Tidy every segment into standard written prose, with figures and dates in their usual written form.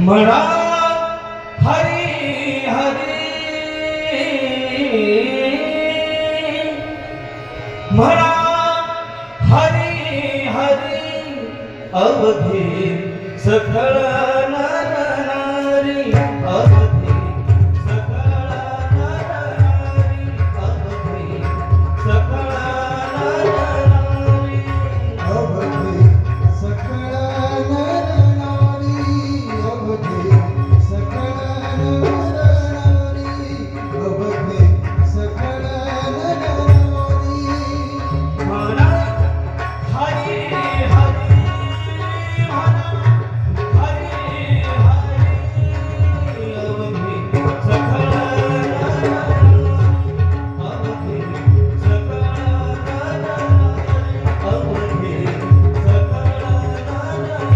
म्हणा हरी हरी, म्हणा हरी हरी, अवघी सकळ नर नारी, अवघी सकळ नर नारी, अवघी सकळ नर नारी, अवघे सकळ नर नारी, अवघे सकळ नर नारी, अवघे सकळ नर नारी. म्हणा हरी हरी, म्हणा हरी हरी, अवघी सकळ नर नारी, अवघी सकळ नर नारी, अवघी सकळ नर नारी.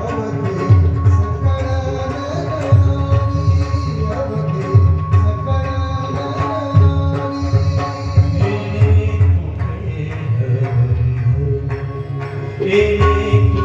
अवघे सकळ नर नारी, अवघे सकळ नर नारी. एक